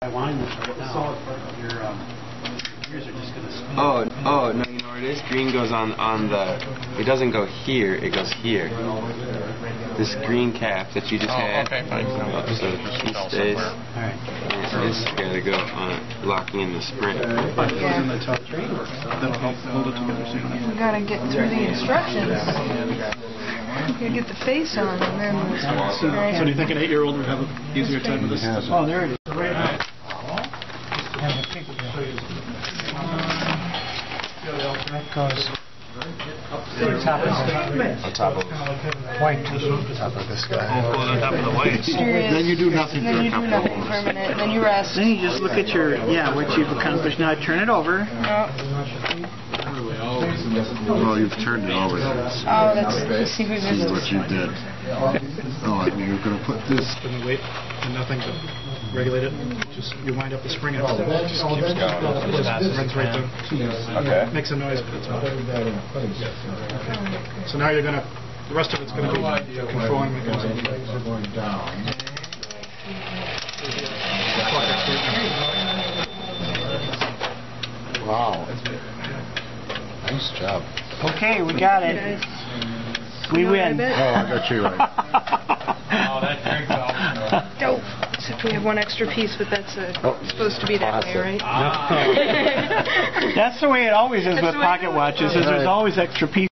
I wind this right now. Solid part of your gears are just going to spin. Oh, no, you know what it is? Green goes on the... It doesn't go here, it goes here. This green cap that you just had. Okay. So she stays. Alright. This has got to go on locking in the spring. Yeah. That'll help hold it together so you don't have to... We gotta get through the instructions. You get the face on and then... So do you think an 8-year-old would have an easier time with this? Oh, there it is. Right. Goes on top of white, top of this guy. On top of the white. Then you do nothing for a couple of hours. Permanent, and then you rest. Then you just look at your, what you've accomplished. Now turn it over. Well, you've turned it over. Oh, that's to see who's See what you did. Oh, I mean, you're going to put this. Wait, and nothing to regulate it. Just you wind up the spring and it just keeps going. Runs right down. Okay. Makes a noise, but it's fine. So now you're going to, the rest of it's going to be the controlling mechanism. Wow. Nice job. Okay, we got it. We win. Oh, I got you right. Dope. Except we have one extra piece, but that's supposed to be that way, right? That's the way it always is That's with the way pocket it watches. Is there's always extra pieces.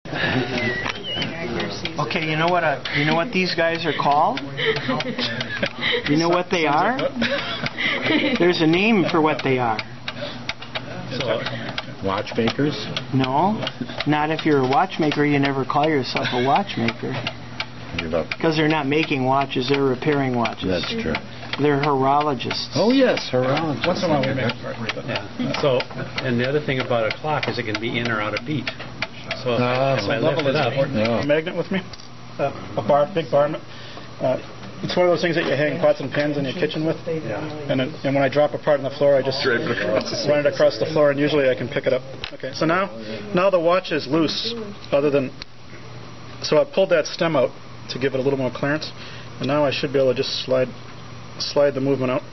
Okay, you know what these guys are called? You know what they are? There's a name for what they are. Watchmakers? No, not if you're a watchmaker. You never call yourself a watchmaker. Because they're not making watches, they're repairing watches. That's true. They're horologists. Oh, yes, horologists. Once in a while we make So, and the other thing about a clock is it can be in or out of beat. So if I lift it up, a magnet with me, a big bar. It's one of those things that you hang pots and pans in your kitchen with. And when I drop a part on the floor, I just run it across the floor, and usually I can pick it up. Okay, so now the watch is loose, other than... So I pulled that stem out to give it a little more clearance, and now I should be able to just slide the movement out.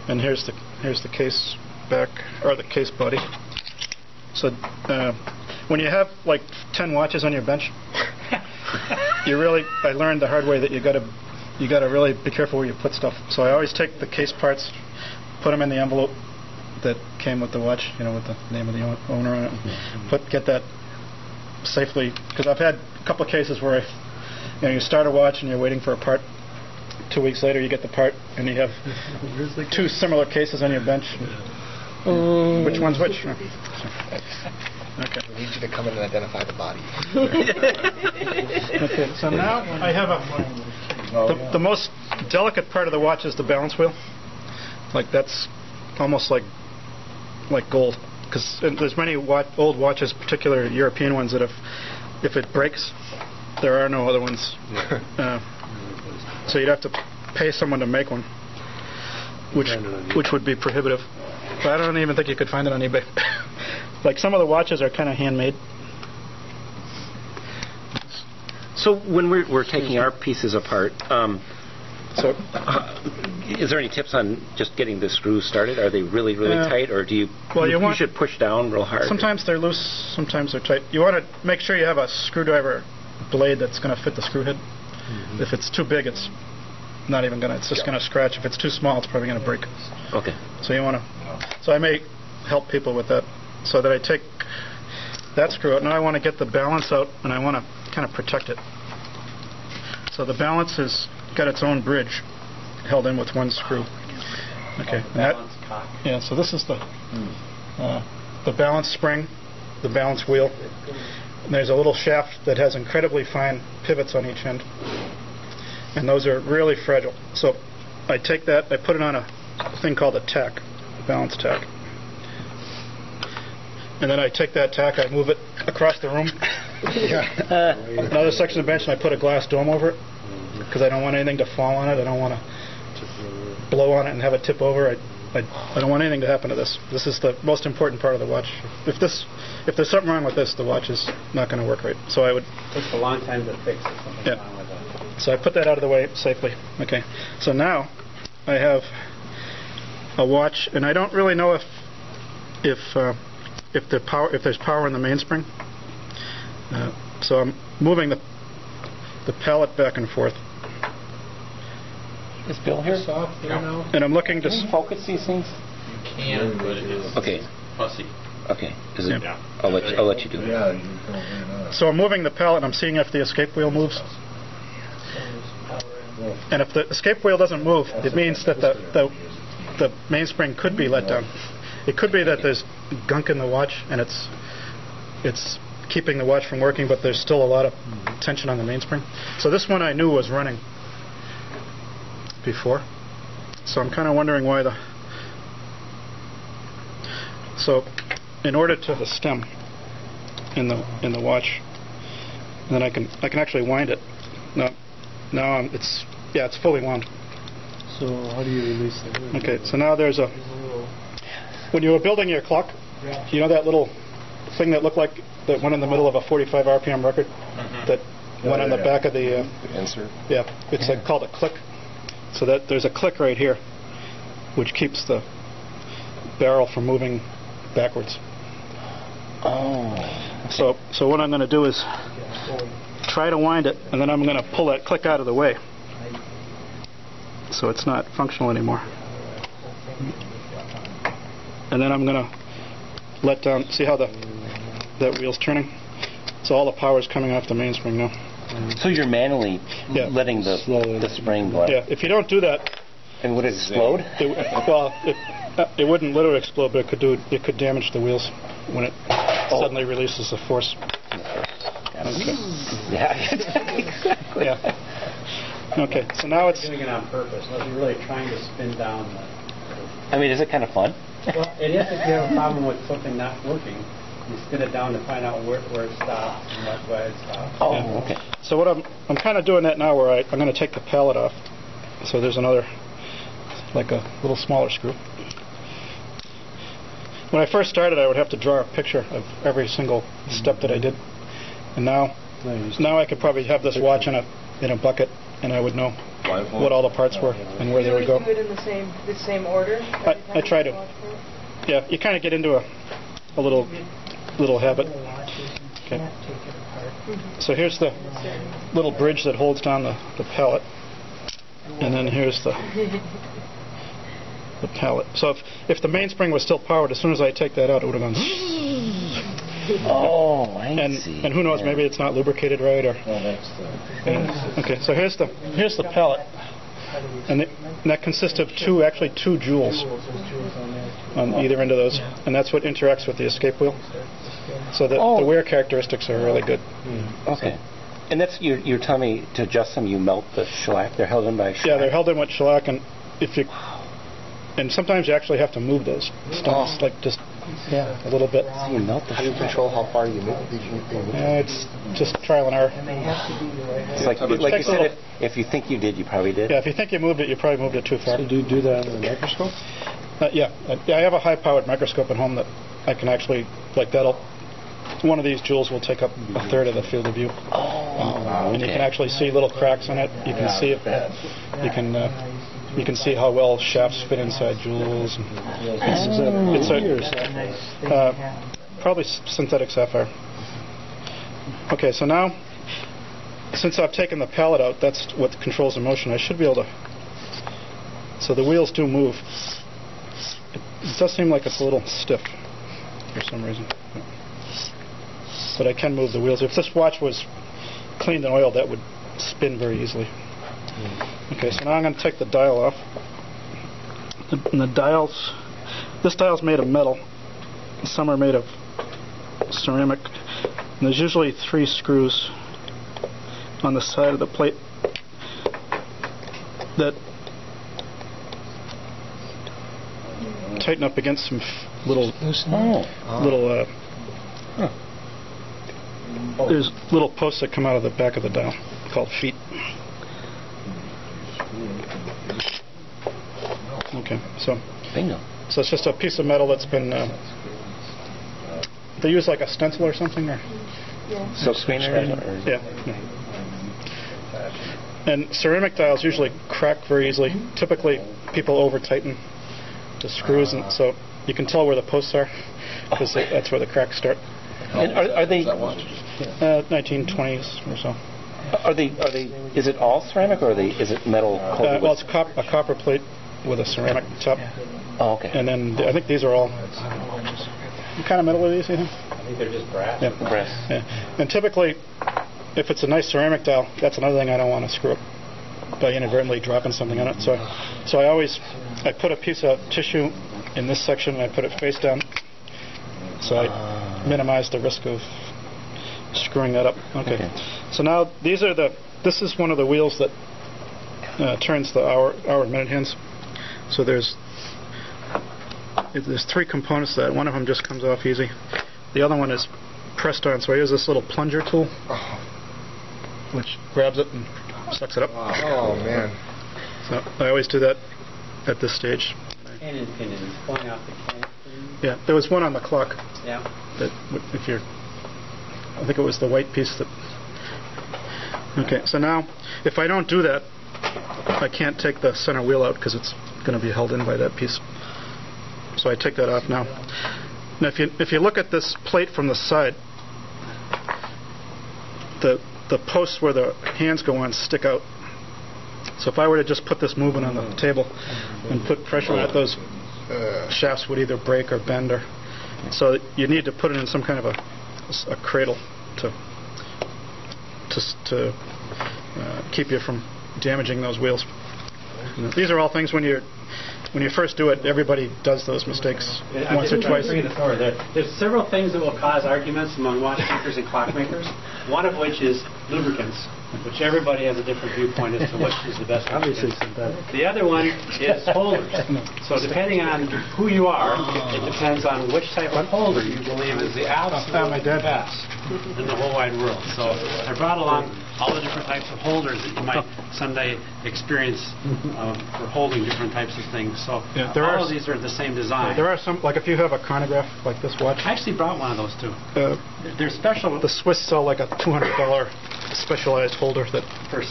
And here's the case back, or the case body. So when you have like 10 watches on your bench, I learned the hard way that you gotta really be careful where you put stuff. So I always take the case parts, put them in the envelope that came with the watch, with the name of the owner on it, and get that safely. Because I've had a couple of cases where you start a watch and you're waiting for a part. 2 weeks later, you get the part, and you have 2 similar cases on your bench. Which one's which? Okay. We need you to come in and identify the body. Okay, so now I have the most delicate part of the watch is the balance wheel. Like that's almost like gold, because there's many old watches, particularly European ones, that if it breaks, there are no other ones. So you'd have to pay someone to make one, which would be prohibitive. But I don't even think you could find it on eBay. Like some of the watches are kind of handmade. So when we're taking our pieces apart, is there any tips on just getting the screws started? Are they really tight, or do you should push down real hard? Sometimes they're loose, sometimes they're tight. You want to make sure you have a screwdriver blade that's going to fit the screw head. If it's too big, it's not even going to. It's just going to scratch. If it's too small, it's probably going to break. Okay. So you want to. So I may help people with that, so that I take that screw out. Now I want to get the balance out, and I want to kind of protect it. So the balance has got its own bridge held in with one screw. Okay. Balance cock. Yeah. So this is the balance spring, the balance wheel. And there's a little shaft that has incredibly fine pivots on each end, and those are really fragile. So I take that, I put it on a thing called a tack, a balance tack, and then I take that tack, I move it across the room, another section of the bench, and I put a glass dome over it, because I don't want anything to fall on it. I don't want to blow on it and have it tip over. I don't want anything to happen to this. This is the most important part of the watch. If there's something wrong with this, the watch is not going to work right. So I would. It takes a long time to fix if something's wrong with that. So I put that out of the way safely. Okay. So now I have a watch, and I don't really know if there's power in the mainspring. So I'm moving the pallet back and forth. Is Bill here? And I'm looking to focus these things. You can, but it's fussy. Okay. Is it? Yeah. I'll let you do it. So I'm moving the pallet and I'm seeing if the escape wheel moves. And if the escape wheel doesn't move, it means that the mainspring could be let down. It could be that there's gunk in the watch and it's keeping the watch from working, but there's still a lot of tension on the mainspring. So this one I knew was running before. So I'm kind of wondering why so in order to the stem in the watch, and then I can actually wind it. Now it's fully wound. So how do you release it? Okay, so now there's when you were building your clock, you know that little thing that looked like that went in the middle of a 45 RPM record that went on the back of the insert? Yeah, it's called a click. So that there's a click right here which keeps the barrel from moving backwards. Oh. So what I'm going to do is try to wind it, and then I'm going to pull that click out of the way so it's not functional anymore. And then I'm going to let down. See how that wheel's turning? So all the power is coming off the mainspring now. So you're manually letting the spring go. Yeah. If you don't do that, and would it explode? It wouldn't literally explode, but it could damage the wheels when it suddenly releases the force. Okay. Yeah. Exactly. Yeah. Okay. So now it's doing it on purpose. Like you're really trying to spin down. I mean, is it kind of fun? Well, it is if you have a problem with something not working. You spin it down to find out where it stops and why it stops. Oh, okay. So what I'm kind of doing that now, where I'm going to take the pallet off. So there's another, like a little smaller screw. When I first started, I would have to draw a picture of every single step that I did, and now I could probably have this watch in a bucket, and I would know what all the parts were and where they would go. Do it in the same order? I try to. Yeah, you kind of get into a little habit. Okay. So here's the little bridge that holds down the pallet, and then here's the pallet. So if the mainspring was still powered, as soon as I take that out, it would have gone. Oh, I see. And who knows? Maybe it's not lubricated right, or. Okay, so here's the pallet, and that consists of two jewels on either end of those, and that's what interacts with the escape wheel. So the wear characteristics are really good. Okay. And that's you're telling me to adjust them. You melt the shellac. They're held in by shellac. Yeah, they're held in with shellac, and sometimes you actually have to move those stones, like just a little bit. You melt the. How do you control how far you move? It's just trial and error. It's like you said, if you think you did, you probably did. Yeah, if you think you moved it, you probably moved it too far. So do you do that on the microscope? Yeah, I have a high-powered microscope at home that I can actually, one of these jewels will take up a third of the field of view. And you can actually see little cracks in it. You can see you can see how well shafts fit inside jewels. Probably synthetic sapphire. Okay, so now, since I've taken the pallet out, that's what controls the motion. I should be able to. So the wheels do move. It does seem like it's a little stiff for some reason. But I can move the wheels. If this watch was cleaned and oiled, that would spin very easily. Okay, so now I'm going to take the dial off. And this dial's made of metal. Some are made of ceramic. And there's usually 3 screws on the side of the plate that tighten up against some there's little posts that come out of the back of the dial called feet. Okay, so bingo. So it's just a piece of metal that's been they use like a stencil or something, or silk screen, yeah. And ceramic dials usually crack very easily. Typically, people over tighten the screws, and so you can tell where the posts are, because that's where the cracks start. And are they 1920s or so. Are they? Is it all ceramic, or is it metal? Well, it's a copper plate with a ceramic top. Oh, okay. And then I think these are all. What kind of metal are these? You think? I think they're just brass. Yeah. Brass. Yeah. And typically, if it's a nice ceramic tile, that's another thing I don't want to screw up by inadvertently dropping something on it. So I put a piece of tissue in this section and I put it face down, so I minimize the risk of screwing that up. Okay. So now this is one of the wheels that turns the hour and minute hands. So there's 3 components to that. One of them just comes off easy. The other one is pressed on. So I use this little plunger tool, which grabs it and sucks it up. Oh man! So I always do that at this stage. Cannon pinions pulling off the cannon pinions. Yeah, there was one on the clock. Yeah. That I think it was the white piece that. Okay, so now if I don't do that, I can't take the center wheel out because it's going to be held in by that piece. So I take that off now. Now, if you look at this plate from the side, the posts where the hands go on stick out. So if I were to just put this movement on the table and put pressure on it, those shafts would either break or bend. So you need to put it in some kind of a cradle to keep you from damaging those wheels. These are all things when you first do it, everybody does those mistakes once or twice. There's several things that will cause arguments among watchmakers and clockmakers, one of which is lubricants, which everybody has a different viewpoint as to which is the best. Obviously, the other one is holders. So depending on who you are, it depends on which type of holder you believe is the absolute best in the whole wide world. So I brought along all the different types of holders that you might someday experience for holding different types of things. So all of these are the same design. There are some, like if you have a chronograph like this watch. I actually brought one of those too. They're special. The Swiss sell like a $200 specialized holder that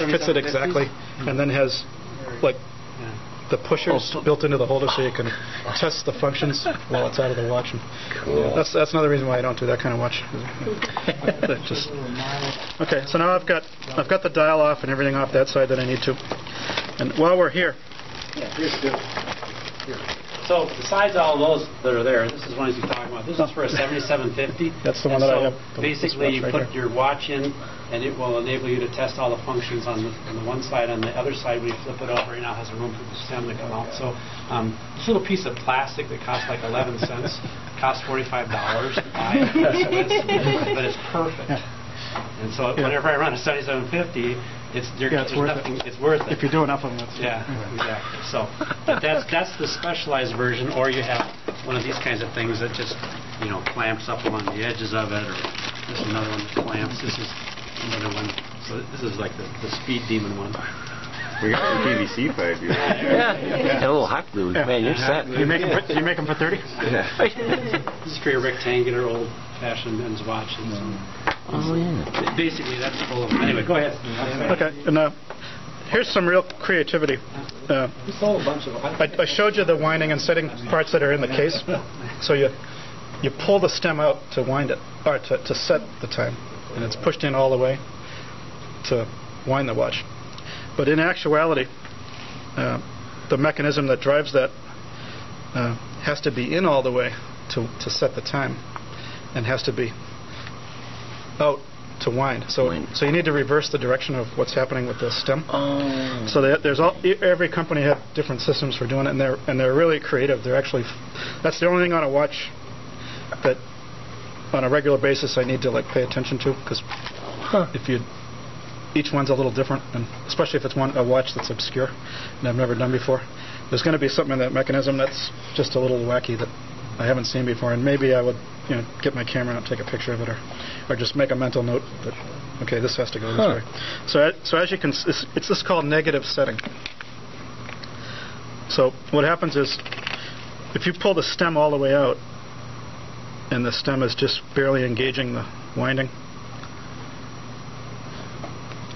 fits it exactly, and then has like the pushers built into the holder so you can test the functions while it's out of the watch. Cool. That's another reason why I don't do that kind of watch. Okay, so now I've got the dial off and everything off that side that I need to. And while we're here, so besides all those that are there, this is one you're talking about. This is for a 7750. That's the one that I have. Basically, you put your watch in, and it will enable you to test all the functions on the one side. On the other side, when you flip it over, it now has a room for the stem to come out. So this little piece of plastic that costs like 11 cents costs $45 to buy it. But it's perfect. And so whenever I run a 7750, it's worth it. If you do enough of them. Exactly. So that's the specialized version, or you have one of these kinds of things that just clamps up along the edges of it, or this is another one that clamps. This is another one. So this is like the Speed Demon one. We got the PVC pipe here. Yeah. A little hot glue. Yeah. Man, you're set. You make them for 30? Yeah. This is for your rectangular, old-fashioned men's watches. Oh, yeah. Basically, that's full of them. Anyway, go ahead. Okay, and here's some real creativity. I showed you the winding and setting parts that are in the case. So you pull the stem out to wind it, or to set the time, and it's pushed in all the way to wind the watch. But in actuality, the mechanism that drives that has to be in all the way to set the time, and has to be out to wind. So you need to reverse the direction of what's happening with the stem. Oh. So every company has different systems for doing it, and they're really creative. That's the only thing on a watch that on a regular basis I need to pay attention to, because each one's a little different, and especially if it's a watch that's obscure and I've never done before. There's going to be something in that mechanism that's just a little wacky that I haven't seen before, and maybe I would get my camera and take a picture of it, or just make a mental note that this has to go this way. So as you can, it's this called negative setting. So what happens is if you pull the stem all the way out and the stem is just barely engaging the winding.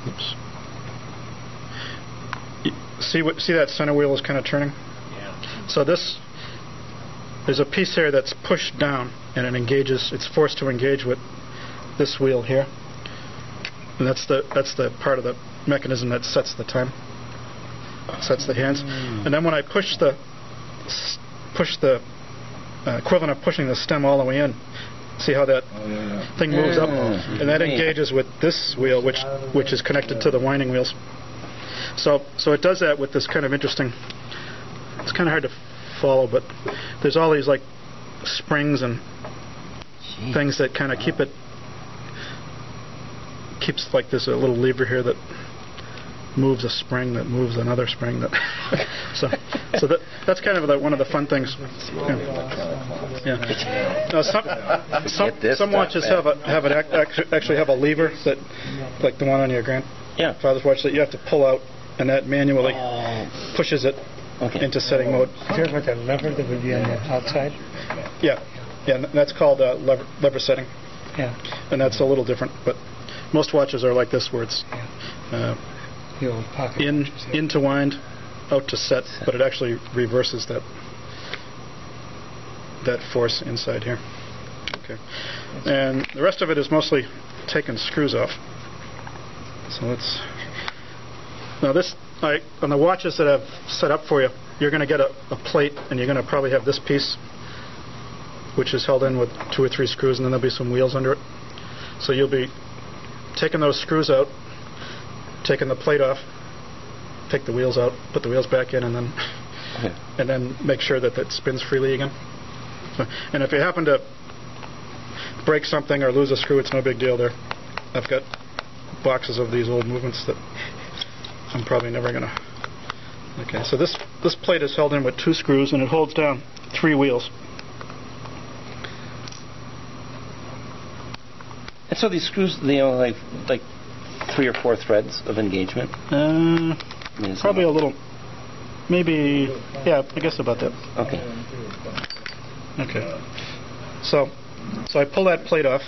Oops. See that center wheel is kind of turning? Yeah. So this there's a piece here that's pushed down, and it engages. It's forced to engage with this wheel here, and that's the part of the mechanism that sets the time, sets the hands. And then when I push the equivalent of pushing the stem all the way in, see how that thing moves up, and that engages with this wheel, which is connected to the winding wheels. So it does that with this kind of interesting. It's kind of hard to follow, but there's all these like springs and things that kind of keeps like there's a little lever here that moves a spring that moves another spring that so that's kind of one of the fun things. Some watches actually have a lever that, like the one on your grandfather's watch, that you have to pull out, and that manually pushes it into setting mode. Is there like a lever that would be on the outside? Yeah, and that's called lever setting. Yeah, and that's a little different, but most watches are like this, where it's in to wind, out to set, but it actually reverses that force inside here. Okay, and the rest of it is mostly taking screws off. So let's now this on the watches that I've set up for you, you're going to get a plate, and you're going to probably have this piece, which is held in with 2 or 3 screws, and then there'll be some wheels under it. So you'll be taking those screws out, taking the plate off, take the wheels out, put the wheels back in, and then make sure that it spins freely again. So, and if you happen to break something or lose a screw, it's no big deal. I've got boxes of these old movements that I'm probably never going to... Okay, so this plate is held in with 2 screws, and it holds down 3 wheels. And so these screws, like 3 or 4 threads of engagement? Probably a little, maybe, yeah, I guess about that. Okay. Okay. So I pull that plate off,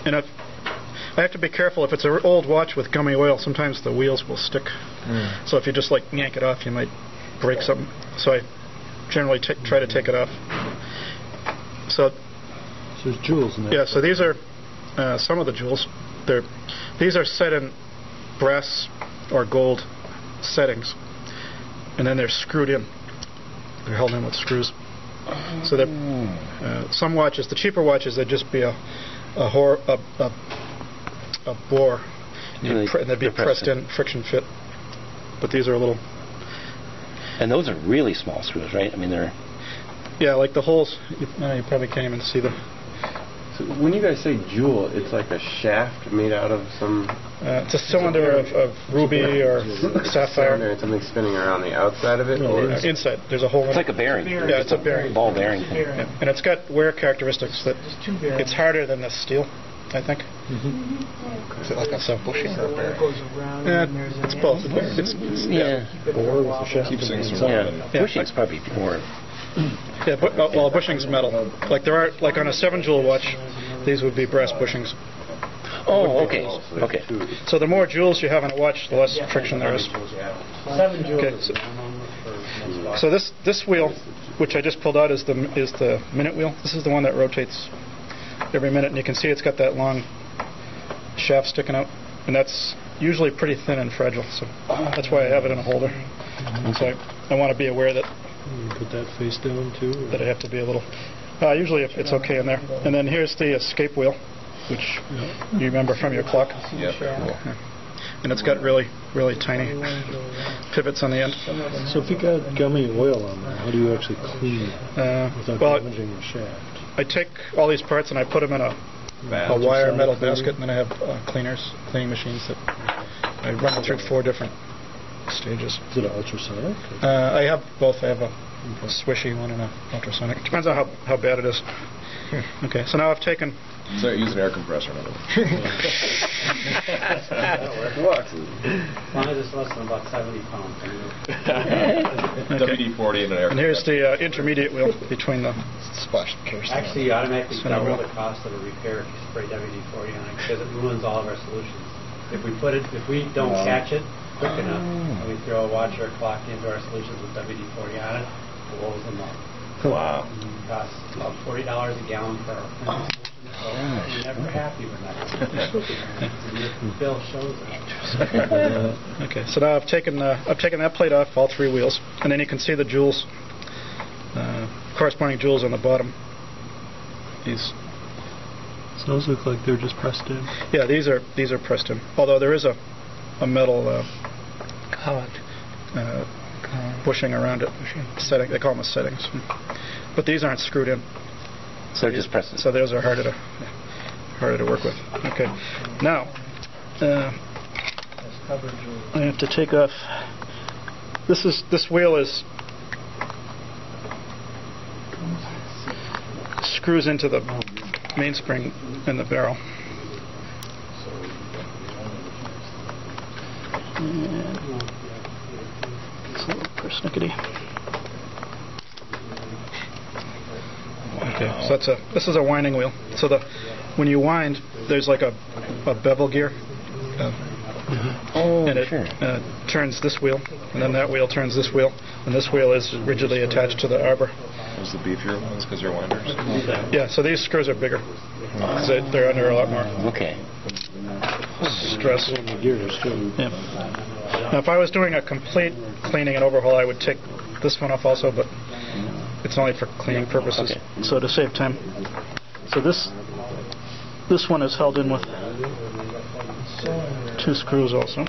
and I have to be careful. If it's an old watch with gummy oil, sometimes the wheels will stick. So if you just like yank it off, you might break something. So I generally try to take it off. So there's jewels in there. Yeah, so these are some of the jewels. These are set in brass or gold settings, and then they're screwed in. They're held in with screws. So some watches, the cheaper watches, they'd just be a bore, and they'd be pressed in, friction fit. But these are a little. And those are really small screws, right? I mean, they're. Yeah, like the holes. You probably can't even see them. So when you guys say jewel, it's like a shaft made out of some... it's a cylinder of ruby or sapphire. And something spinning around the outside of it? Or inside. There's a hole in it. It's like a bearing. Yeah, it's a bearing. Ball bearing. Yeah. And it's got wear characteristics that it's harder than the steel, I think. Is it like a bushing or a bearing? It's both. Or with a shaft. Keeps things from Bushing's probably more... Yeah, well, bushing's metal. Like there are, like on a 7-jewel watch, these would be brass bushings. Oh, okay. Okay. So the more jewels you have on a watch, the less friction there is. 7 jewels. Okay, so this wheel, which I just pulled out, is the minute wheel. This is the one that rotates every minute, and you can see it's got that long shaft sticking out, and that's usually pretty thin and fragile. So that's why I have it in a holder. So I want to be aware that. You put that face down too? That I have to be a little... usually it's okay in there. And then here's the escape wheel, which you remember from your clock. Yeah. And it's got really, really tiny pivots on the end. So if you got gummy oil on there, how do you actually clean it without damaging the shaft? I take all these parts and I put them in a wire metal basket, and then I have cleaning machines that I run through 4 different stages. Is it an ultrasonic? I have both. I have a swishy one and an ultrasonic. Depends on how bad it is. Okay, so now I've taken... So use an air compressor. As long as it's less than about 70 pounds. WD-40 and an air compressor. And here's the intermediate wheel between the... Splash the kerosene. Actually, you automatically double the cost of a repair if you spray WD-40 on it, because it ruins all of our solutions. If we don't catch it quick enough, and we throw a watch or a clock into our solutions with WD-40 on it, it blows them up. Wow. costs about $40 a gallon for our printing station. So you're never happy with that. The bill shows it. Okay, so now I've taken that plate off, all three wheels, and then you can see the jewels, corresponding jewels on the bottom. These. So those look like they're just pressed in. Yeah, these are pressed in. Although there is a metal bushing around it. Setting, they call them settings. But these aren't screwed in. So they're just pressed in. So those are harder to work with. Okay. Now, I have to take off. This wheel is screws into the mainspring in the barrel. It's a little persnickety. Okay, so this is a winding wheel. So when you wind, there's like a bevel gear. And it turns this wheel, and then that wheel turns this wheel, and this wheel is rigidly attached to the arbor. Those the beefier ones because they're winders? Yeah, so these screws are bigger. They're under a lot more stress. Yeah. Now, if I was doing a complete cleaning and overhaul, I would take this one off also, but it's only for cleaning purposes. Okay. So to save time. So this one is held in with 2 screws also.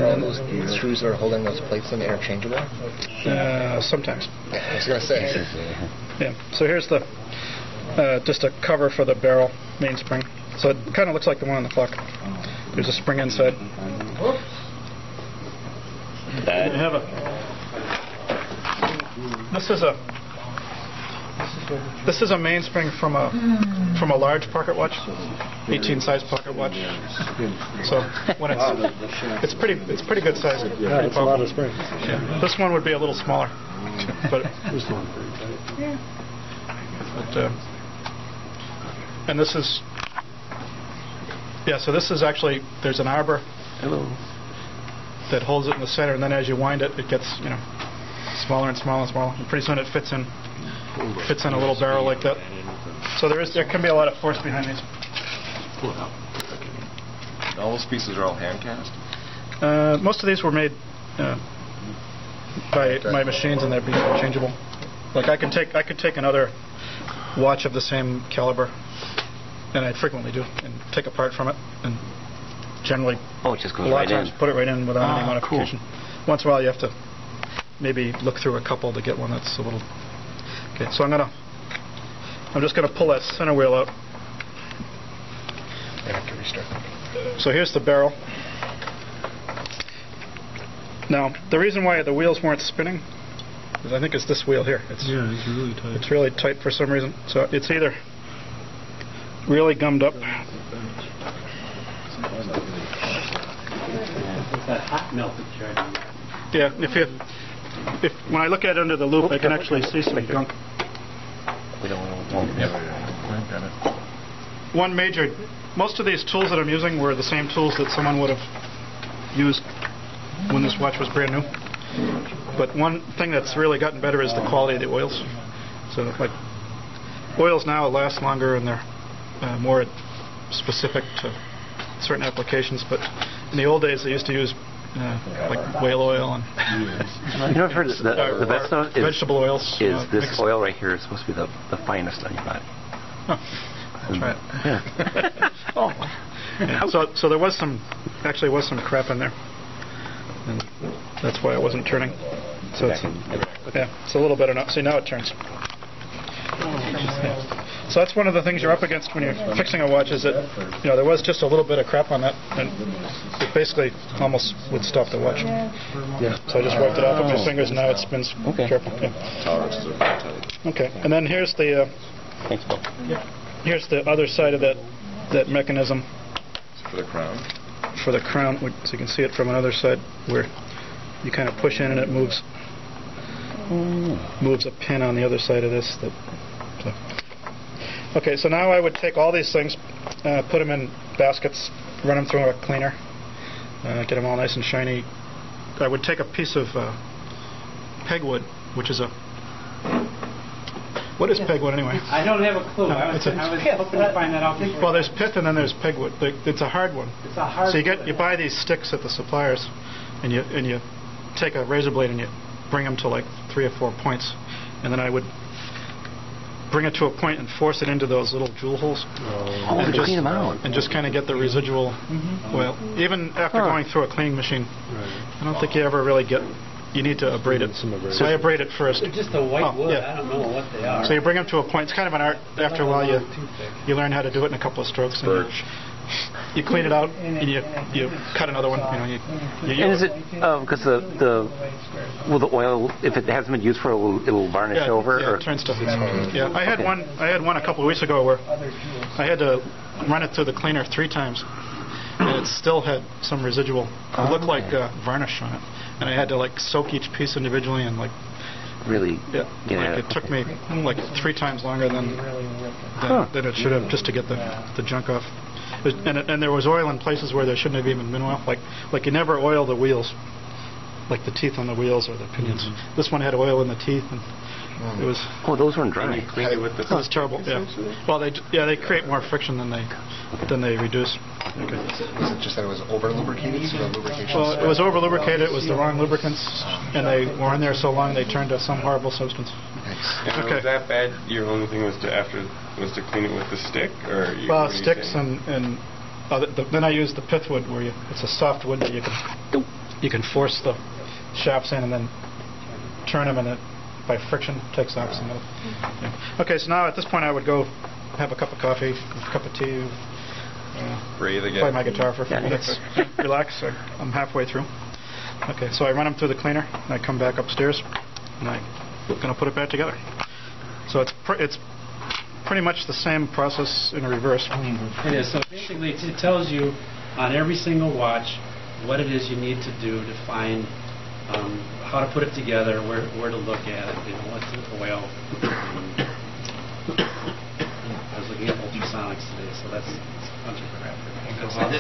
And those screws that are holding those plates in interchangeable? Sometimes. I was going to say. Yeah. So here's the just a cover for the barrel mainspring. So it kind of looks like the one on the clock. There's a spring inside. This is a mainspring from a large pocket watch, 18 size pocket watch. So when it's pretty good size. Yeah, it's a lot of springs. Yeah. This one would be a little smaller, but and this is so this is actually, there's an arbor that holds it in the center, and then as you wind it, it gets smaller and smaller and smaller, and pretty soon it fits in a little barrel like that. So there can be a lot of force behind these. All those pieces are all hand cast? Most of these were made by my machines, and they'd be interchangeable. Like I could take another watch of the same caliber, and I frequently do, and take a part from it, and generally it just goes a lot right of times in. put it right in without any modification. Cool. Once in a while you have to maybe look through a couple to get one that's a little. Okay, so I'm just gonna pull that center wheel out. I have to restart. So here's the barrel. Now the reason why the wheels weren't spinning is I think it's this wheel here. It's really tight. It's really tight for some reason. So it's either really gummed up. That hot melt that you're doing. Yeah, if when I look at it under the loop, I can actually see some gunk. Most of these tools that I'm using were the same tools that someone would have used when this watch was brand new. But one thing that's really gotten better is the quality of the oils. So like oils now last longer, and they're more specific to certain applications. But in the old days, they used to use like whale oil and I've heard the best of vegetable oils. Is this oil right here is supposed to be the finest on your body. Huh. That's right. Yeah. Yeah, so there was some crap in there, and that's why it wasn't turning. So it's a little better now. See, now it turns. Yeah. So that's one of the things you're up against when you're fixing a watch, is that there was just a little bit of crap on that, and it basically almost would stop the watch. Yeah. So I just wiped it off with my fingers, and now it spins. Okay. Careful. Yeah. Okay. And then here's the Thanks, Bill. here's the other side of that mechanism. For the crown? For the crown, so you can see it from another side, where you kind of push in and it moves a pin on the other side of this. Okay, so now I would take all these things, put them in baskets, run them through a cleaner, get them all nice and shiny. I would take a piece of pegwood, which is a... What is pegwood anyway? I don't have a clue. I was hoping to find that out before. Well, there's pith and then there's pegwood. It's a hard one. It's a hard. So you buy these sticks at the suppliers, and you take a razor blade and you bring them to like 3 or 4 points, and then I would bring it to a point and force it into those little jewel holes, and just clean them out, and just kind of get the residual oil. Even after going through a cleaning machine, I don't think you ever really get. You need to abrade it. So I abrade it first. They're just a white wood. I don't know what they are. So you bring them to a point. It's kind of an art. After a while, you learn how to do it in a couple of strokes. And you clean it out and you cut another one. And is it because the oil, if it hasn't been used for, it'll varnish over? Yeah, it turns to. Yeah, I had one a couple of weeks ago where I had to run it through the cleaner 3 times, and it still had some residual. It looked like varnish on it, and I had to like soak each piece individually and like. Really? Yeah. Like it took me like 3 times longer than it should have just to get the junk off. And there was oil in places where there shouldn't have even been oil. Like you never oil the wheels, like the teeth on the wheels or the pinions. This one had oil in the teeth, and it was. Oh, those weren't dry. It was terrible. Yeah. Well, they create more friction than they reduce. Okay. Was it just that it was over lubricated? So the lubrication. Well, it was over lubricated. It was the wrong lubricants, and they were in there so long they turned to some horrible substance. And was that bad? Your only thing was to clean it with the stick, or sticks and then I used the pithwood where it's a soft wood that you can force the shafts in and then turn them, and it by friction takes off some of it. Yeah. Okay, so now at this point I would go have a cup of coffee, a cup of tea, breathe again, play my guitar for a few minutes, relax. I'm halfway through. Okay, so I run them through the cleaner and I come back upstairs and I'm going to put it back together. So it's pretty much the same process in reverse. It is. So basically it tells you on every single watch what it is you need to do to find how to put it together, where to look at it, what's the oil. I was looking at ultrasonics today, so that's a bunch of crap.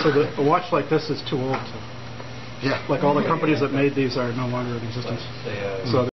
So a watch like this is too old to. Yeah. Like all the companies that made these are no longer in existence. So